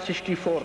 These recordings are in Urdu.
64,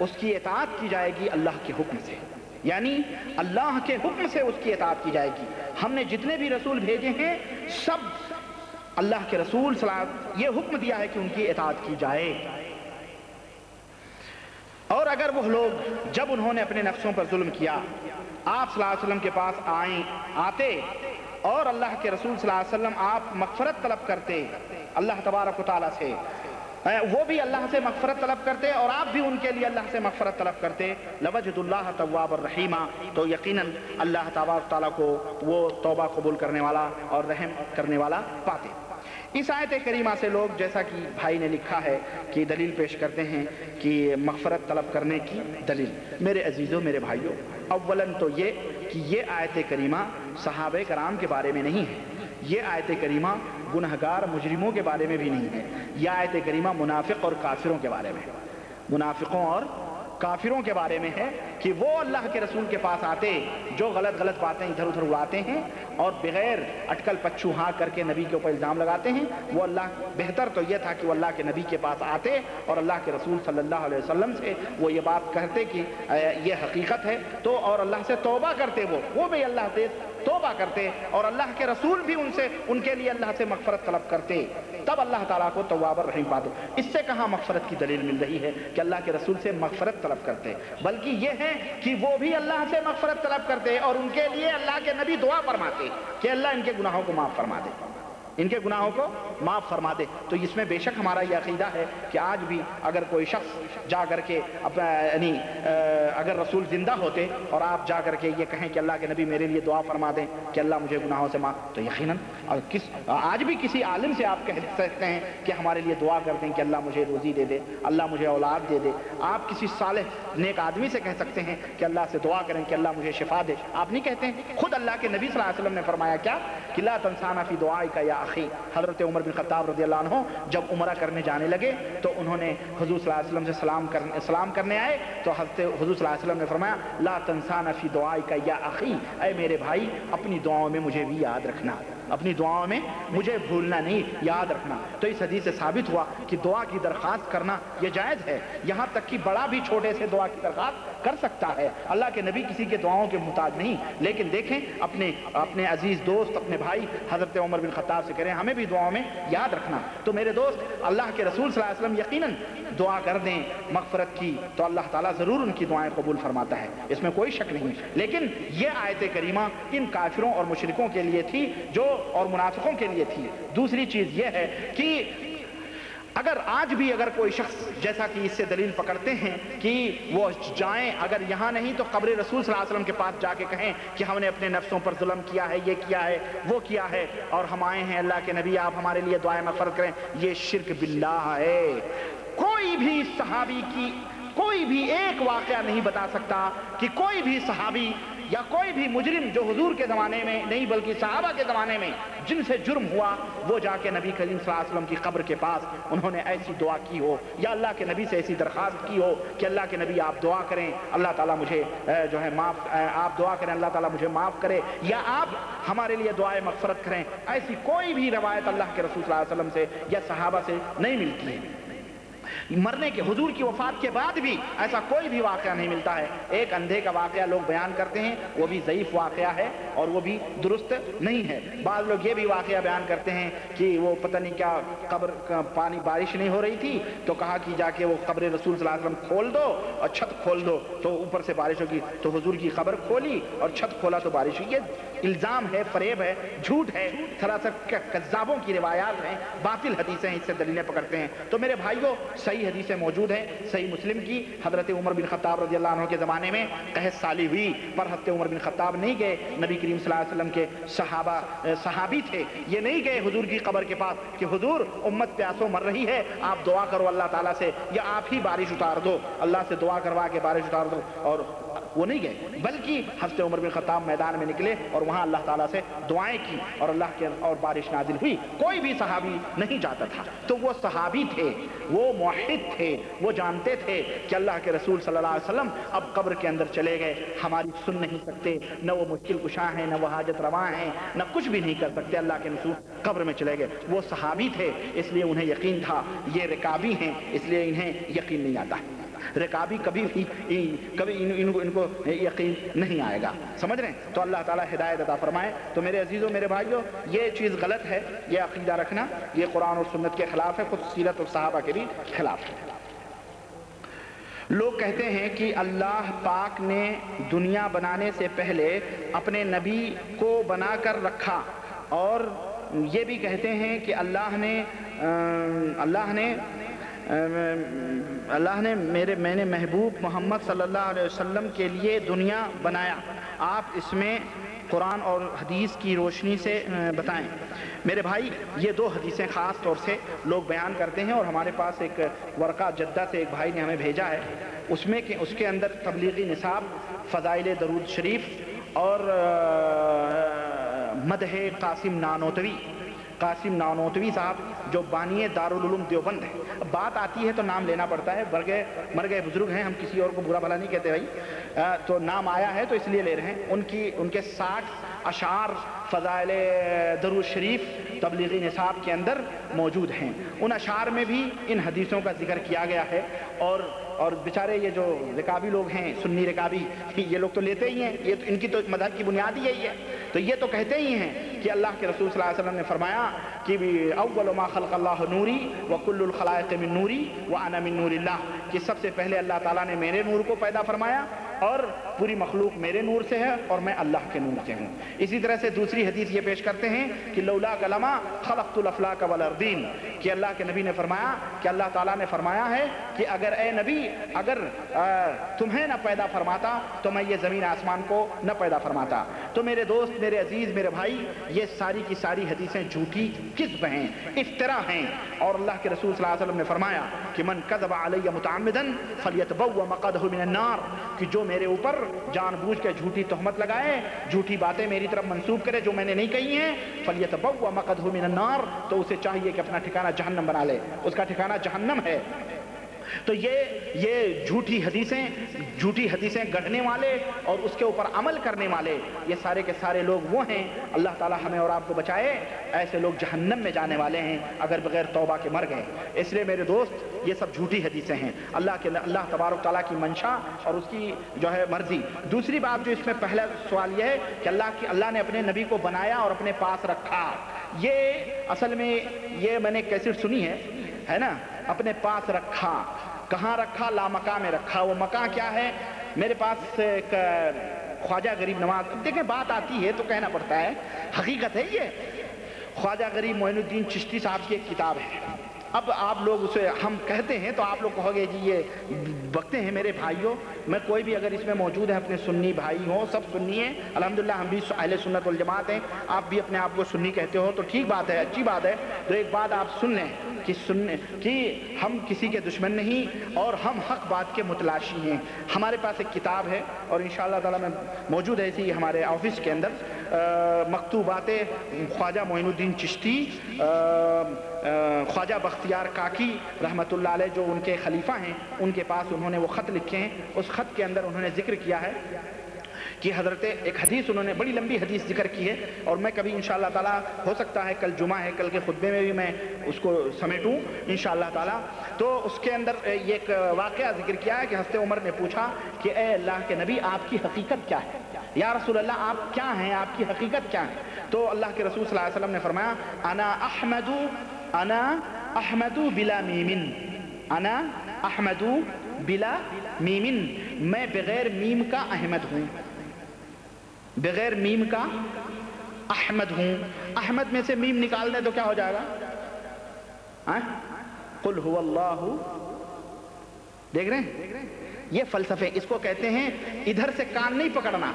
اس کی اطاعت کی جائے گی اللہ کے حکم سے، یعنی اللہ کے حکم سے اس کی اطاعت کی جائے گی۔ ہم نے جتنے بھی رسول بھیجے ہیں سب اللہ کے رسول صلی اللہ علیہ وسلم یہ حکم دیا ہے کہ ان کی اطاعت کی جائے۔ اور اگر وہ لوگ جب انہوں نے اپنے نفسوں پر ظلم کیا آپ صلی اللہ علیہ وسلم کے پاس آتے اور اللہ کے رسول صلی اللہ علیہ وسلم آپ مغفرت طلب کرتے اللہ تبارک و تعالیٰ سے، وہ بھی اللہ سے مغفرت طلب کرتے اور آپ بھی ان کے لیے اللہ سے مغفرت طلب کرتے، لوجد اللہ تواب الرحیم، تو یقیناً اللہ تبارک و تعالیٰ کو وہ توبہ قبول کرنے والا اور رحم کرنے والا پاتے۔ اس آیت کریمہ سے لوگ جیسا کہ بھائی نے لکھا ہے کہ دلیل پیش کرتے ہیں کہ مغفرت طلب کرنے کی دلیل۔ میرے عزیزوں، میرے بھائیوں، اولاً تو یہ کہ یہ آیت کریمہ صحابہ کرام کے بارے میں نہیں ہے، یہ آیت کریمہ گنہگار مجرموں کے بارے میں بھی نہیں ہے، یہ آیت کریمہ منافق اور کافروں کے بارے میں، منافقوں اور کافروں کے بارے میں ہے کہ وہ اللہ کے رسول کے پاس آتے جو غلط غلط باتیں ادھر ادھر اڑاتے ہیں اور بغیر اٹکل پچھو ہاں کر کے نبی کے اوپر الزام لگاتے ہیں، وہ اللہ بہتر تو یہ تھا کہ وہ اللہ کے نبی کے پاس آتے اور اللہ کے رسول صلی اللہ علیہ وسلم سے وہ یہ بات کہتے کہ یہ حقیقت ہے تو، اور اللہ سے توبہ کرتے، وہ بھی اللہ سے توبہ کرتے اور اللہ کے رسول بھی ان کے لیے اللہ سے مغفرت طلب کرتے، تب اللہ تعالیٰ کو تواب الرحیم پاتے۔ اس سے کہاں مغفرت کی دلیل مل رہی ہے کہ اللہ کے رسول سے مغفرت طلب کرتے، بلکہ یہ ہے کہ وہ بھی اللہ سے مغفرت طلب کرتے اور ان کے لیے اللہ کے نبی دعا فرماتے کہ اللہ ان کے گناہوں کو معاف فرما دے، ان کے گناہوں کو معاف فرما دے۔ تو اس میں بے شک ہمارا یہ عقیدہ ہے کہ آج بھی اگر کوئی شخص جا کر کے یعنی اگر رسول زندہ ہوتے اور آپ جا کر کے یہ کہیں کہ اللہ کے نبی میرے لیے دعا فرما دیں کہ اللہ مجھے گناہوں سے معاف، تو یقیناً آج بھی کسی عالم سے آپ کہہ سکتے ہیں کہ ہمارے لیے دعا کر دیں کہ اللہ مجھے روزی دے دے، اللہ مجھے اولاد دے دے۔ آپ کسی صالح نیک آدمی سے کہہ سکتے ہیں کہ اللہ سے دعا کریں کہ اللہ مجھے شفا دے، آپ نہیں کہتے ہیں۔ خود اللہ کے نبی صلی اللہ علیہ وسلم نے فرمایا کیا کہ لا تنسانا فی دعائک یا اخی۔ حضرت عمر بن خطاب رضی اللہ عنہ جب عمرہ کرنے جانے لگے تو انہوں نے حضور صلی اللہ علیہ وسلم سے سلام کرنے آئے تو حضرت حضور صلی اللہ علیہ وسلم نے فرمایا لا تنسانا فی دعائک یا اخی، اے میرے بھائی اپنی دعاؤں میں مجھے بھی یاد رکھنا، اپنی دعاؤں میں مجھے بھولنا نہیں، یاد رکھنا۔ تو اس حدیث سے ثابت ہوا کہ دعا کی درخواست کرنا یہ جائز ہے، یہاں تک کہ بڑا بھی چھوٹے سے دعا کی درخواست کر سکتا ہے۔ اللہ کے نبی کسی کے دعاؤں کے محتاج نہیں، لیکن دیکھیں اپنے عزیز دوست اپنے بھائی حضرت عمر بن خطاب سے کریں ہمیں بھی دعاؤں میں یاد رکھنا۔ تو میرے دوست اللہ کے رسول صلی اللہ علیہ وسلم یقیناً دعا کر دیں مغفرت کی تو اللہ تعالیٰ ضرور ان کی دعائیں قبول فرماتا ہے، اس میں کوئی شک نہیں۔ لیکن یہ آیت کریمہ ان کافروں اور مشرکوں کے لیے تھی اور منافقوں کے لیے تھی۔ دوسری چیز یہ ہے کہ اگر آج بھی اگر کوئی شخص جیسا کہ اس سے دلیل پکڑتے ہیں کہ وہ جائیں اگر یہاں نہیں تو قبر رسول صلی اللہ علیہ وسلم کے پاس جا کے کہیں کہ ہم نے اپنے نفسوں پر ظلم کیا ہے، یہ کیا ہے، وہ کیا ہے اور ہم آئے ہیں اللہ کے نبی آپ ہمارے لیے دعائیں مغفرت کریں، یہ شرک باللہ ہے۔ کوئی بھی صحابی کی کوئی بھی ایک واقعہ نہیں بتا سکتا کہ کوئی بھی صحابی یا کوئی بھی مجرم جو حضور کے زمانے میں نہیں بلکہ صحابہ کے زمانے میں جن سے جرم ہوا وہ جا کے نبی کریم صلی اللہ علیہ وسلم کی قبر کے پاس انہوں نے ایسی دعا کی ہو یا اللہ کے نبی سے ایسی درخواست کی ہو کہ اللہ کے نبی آپ دعا کریں اللہ تعالیٰ مجھے جو ہے آپ دعا کریں اللہ تعالیٰ مجھے معاف کرے یا آپ ہمارے لیے دعائیں مغفرت کریں۔ ایسی کوئی بھی روایت اللہ کے رسول صلی اللہ علیہ وسلم سے یا صحابہ سے نہیں ملتی ہے۔ مرنے کے حضور کی وفات کے بعد بھی ایسا کوئی بھی واقعہ نہیں ملتا ہے۔ ایک اندھے کا واقعہ لوگ بیان کرتے ہیں وہ بھی ضعیف واقعہ ہے اور وہ بھی درست نہیں ہے۔ بعض لوگ یہ بھی واقعہ بیان کرتے ہیں کہ وہ پتہ نہیں کیا قبر پانی بارش نہیں ہو رہی تھی تو کہا کہ جا کے وہ قبر رسول صلی اللہ علیہ وسلم کھول دو اور چھت کھول دو تو اوپر سے بارش ہوگی، تو حضور کی قبر کھولی اور چھت کھولا تو بارش ہوئی۔ یہ الزام ہے، فریب ہے، جھوٹ ہے، سراسر کذابوں کی روایات ہیں، باطل حدیثیں اس سے دلیلیں پکڑتے ہیں۔ تو میرے بھائیوں صحیح حدیثیں موجود ہیں، صحیح مسلم کی حضرت عمر بن خطاب رضی اللہ عنہ کے زمانے میں قحط سالی ہوئی پر حضرت عمر بن خطاب نہیں گئے، نبی کریم صلی اللہ علیہ وسلم کے صحابی تھے، یہ نہیں گئے حضور کی قبر کے پاس کہ حضور امت پیاسوں مر رہی ہے آپ دعا کرو اللہ تعالیٰ سے یا آپ ہی بارش اتار دو، اللہ سے دعا کروا کے بارش اتار دو، اور وہ نہیں گئے بلکہ حضرت عمر بن خطاب میدان میں نکلے اور وہاں اللہ تعالیٰ سے دعائیں کی اور اللہ کے اور بارش نازل ہوئی۔ کوئی بھی صحابی نہیں جاتا تھا، تو وہ صحابی تھے، وہ موحد تھے، وہ جانتے تھے کہ اللہ کے رسول صلی اللہ علیہ وسلم اب قبر کے اندر چلے گئے، ہماری سن نہیں سکتے، نہ وہ مشکل کشا ہیں، نہ وہ حاجت رواں ہیں، نہ کچھ بھی نہیں کر سکتے، اللہ کے رسول قبر میں چلے گئے۔ وہ صحابی تھے اس لیے انہیں یقین تھا، یہ رکابی ہیں اس لیے انہیں یقین نہیں آتا۔ رکابی کبھی ان کو یقین نہیں آئے گا. سمجھ رہے ہیں؟ تو اللہ تعالیٰ ہدایت عطا فرمائے. تو میرے عزیزوں، میرے بھائیوں، یہ چیز غلط ہے، یہ عقیدہ رکھنا یہ قرآن اور سنت کے خلاف ہے، خود سیرت اور صحابہ کے بھی خلاف ہے. لوگ کہتے ہیں کہ اللہ پاک نے دنیا بنانے سے پہلے اپنے نبی کو بنا کر رکھا، اور یہ بھی کہتے ہیں کہ اللہ نے میں نے محبوب محمد صلی اللہ علیہ وسلم کے لیے دنیا بنایا. آپ اس میں قرآن اور حدیث کی روشنی سے بتائیں. میرے بھائی، یہ دو حدیثیں خاص طور سے لوگ بیان کرتے ہیں، اور ہمارے پاس ایک ورقہ جدہ سے ایک بھائی نے ہمیں بھیجا ہے، اس کے اندر تبلیغی نصاب، فضائل درود شریف اور مدح قاسم نانوتوی صاحب جو بانی دارالعلوم دیوبند ہے. بات آتی ہے تو نام لینا پڑتا ہے، مر گئے بزرگ ہیں، ہم کسی اور کو برا بھلا نہیں کہتے بھائی، تو نام آیا ہے تو اس لیے لے رہے ہیں. ان کے 60 اشعار فضائل درود شریف تبلیغی نصاب کے اندر موجود ہیں. ان اشعار میں بھی ان حدیثوں کا ذکر کیا گیا ہے. اور بیچارے یہ جو رکابی لوگ ہیں، سنی رکابی، یہ لوگ تو لیتے ہی ہیں، یہ تو ان کی تو مذہب کی بنیاد ہی یہی ہے. تو یہ تو کہتے ہی ہیں کہ اللہ کے رسول صلی اللہ علیہ وسلم نے فرمایا کہ اول ما خلق اللہ نوری وکل الخلائق من نوری وانا من نور اللہ، کہ سب سے پہلے اللہ تعالیٰ نے میرے نور کو پیدا فرمایا اور پوری مخلوق میرے نور سے ہے اور میں اللہ کے نور سے ہوں. اسی طرح سے دوسری حدیث یہ پیش کرتے ہیں کہ لولا کلمہ خلقت الافلاک والارضین، کہ اللہ کے نبی نے فرمایا کہ اللہ تعالیٰ نے فرمایا ہے کہ اگر اے نبی اگر تمہیں نہ پیدا فرماتا تو میں یہ زمین آسمان کو نہ پیدا فرماتا. تو میرے دوست، میرے عزیز، میرے بھائی، یہ ساری کی ساری حدیثیں جھوٹی کذب ہیں، افترا ہیں. اور اللہ کے رسول صلی اللہ علیہ وسلم نے فرمایا کہ من کذب علی متعمدا فلیتبوأ مقعدہ من النار، کہ جو میرے اوپر جان بوجھ کے جھوٹی تہمت لگائے، جھوٹی باتیں میری طرف منسوب کرے جو میں نے نہیں کہی ہیں، فلیتبوأ مقعدہ من النار، تو اسے چاہیے کہ اپنا ٹھکانہ جہنم بنا لے، اس کا ٹھکانہ جہنم ہے. تو یہ جھوٹی حدیثیں گڑھنے والے اور اس کے اوپر عمل کرنے والے، یہ سارے کے سارے لوگ وہ ہیں. اللہ تعالیٰ ہمیں اور آپ کو بچائے، ایسے لوگ جہنم میں جانے والے ہیں اگر بغیر توبہ کے مر گئے. اس لیے میرے دوست، یہ سب جھوٹی حدیثیں ہیں. اللہ تبارک تعالیٰ کی منشا اور اس کی جو ہے مرضی. دوسری بات جو اس میں پہلا سوال یہ ہے کہ اللہ نے اپنے نبی کو بنایا اور اپنے پاس رکھا. یہ اصل میں یہ میں نے کیسٹ سنی ہے نا، اپنے پاس رکھا. کہاں رکھا؟ لامکاں میں رکھا. وہ مکاں کیا ہے؟ میرے پاس ایک خواجہ غریب نواز، دیکھیں بات آتی ہے تو کہنا پڑتا ہے، حقیقت ہے یہ. خواجہ غریب معین الدین چشتی صاحب کی ایک کتاب ہے. اب آپ لوگ اسے ہم کہتے ہیں تو آپ لوگ کہو گے جی یہ بکتے ہیں. میرے بھائیوں، میں کوئی بھی اگر اس میں موجود ہے اپنے سنی بھائی ہوں، سب سنی ہیں الحمدللہ، ہم بھی اہل سنت والجماعت ہیں، آپ بھی اپنے آپ کو سنی کہتے ہو تو ٹھیک بات ہے، اچھی بات ہے. تو ایک بات آپ سن لیں کہ ہم کسی کے دشمن نہیں اور ہم حق بات کے متلاشی ہیں. ہمارے پاس ایک کتاب ہے اور انشاءاللہ تعالی میں موجود ہے اسی ہمارے آفس کے اندر، مکتوبات خواجہ معین الدین چشتی، خواجہ بختیار کاکی رحمۃ اللہ علیہ جو ان کے خلیفہ ہیں، ان کے پاس انہوں نے وہ خط لکھے ہیں. اس خط کے اندر انہوں نے ذکر کیا ہے کہ حضرت ایک حدیث، انہوں نے بڑی لمبی حدیث ذکر کی ہے، اور میں کبھی انشاءاللہ تعالیٰ ہو سکتا ہے کل جمعہ ہے، کل کے خطبے میں بھی میں اس کو سمیٹوں انشاءاللہ تعالیٰ. تو اس کے اندر یہ ایک واقعہ ذکر کیا ہے کہ حضرت عمر نے پوچھا کہ اے اللہ کے نبی، آپ کی حقیقت کیا ہے؟ یا رسول اللہ آپ کیا ہیں، آپ کی حقیقت کیا ہے؟ تو اللہ کے رسول صلی اللہ علیہ وسلم نے فرمایا انا احمد بلا میمن، انا احمد بلا میمن، میں بغیر میم کا احمد ہوں، بغیر میم کا احمد ہوں. احمد میں سے میم نکال دیں تو کیا ہو جائے گا؟ قل هو اللہ. دیکھ رہے ہیں یہ فلسفے، اس کو کہتے ہیں ادھر سے کان نہیں پکڑنا،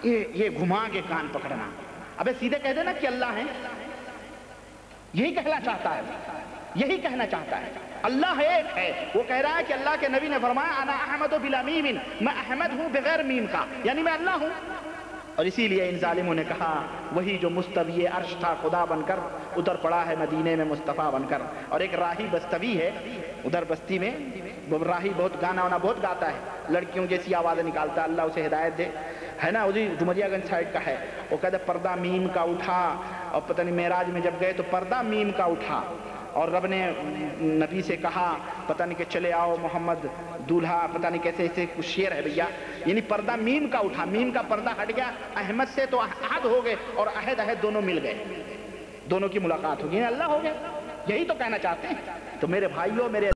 یہ گھما کے کان پکڑنا. ابے سیدھے کہہ دینا کہ اللہ ہے، یہی کہنا چاہتا ہے، یہی کہنا چاہتا ہے. اللہ ایک ہے. وہ کہہ رہا ہے کہ اللہ کے نبی نے فرمایا انا احمد بلا میم، میں احمد ہوں بغیر میم کا، یعنی میں اللہ ہوں. اور اسی لیے ان ظالموں نے کہا وہی جو مستوی عرش تھا خدا بن کر ادھر پڑا ہے مدینے میں مصطفیٰ بن کر. اور ایک راہی بستوی ہے ادھر بستی میں، وہ راہی بہت گانا وانا بہت گاتا ہے، لڑکیوں جیسی آوازیں نکالتا ہے، اللہ اسے ہدایت دے، ہے نا، اسی ڈومریا گنج سائڈ کا ہے. وہ کہتا پردہ میم کا اٹھا، اور پتہ نہیں معراج میں جب گئے تو پردہ میم کا اٹھا، اور رب نے نبی سے کہا پتہ نہیں کہ چلے آؤ محمد دولہا، پتہ نہیں کیسے ایسے کچھ شعر ہے بھیا، یعنی پردہ میم کا اٹھا، میم کا پردہ ہٹ گیا، احمد سے تو عہد ہو گئے اور عہد دونوں مل گئے، دونوں کی ملاقات ہوگی، اللہ ہو گیا، یہی تو کہنا چاہتے ہیں۔ تو میرے بھائیوں، میرے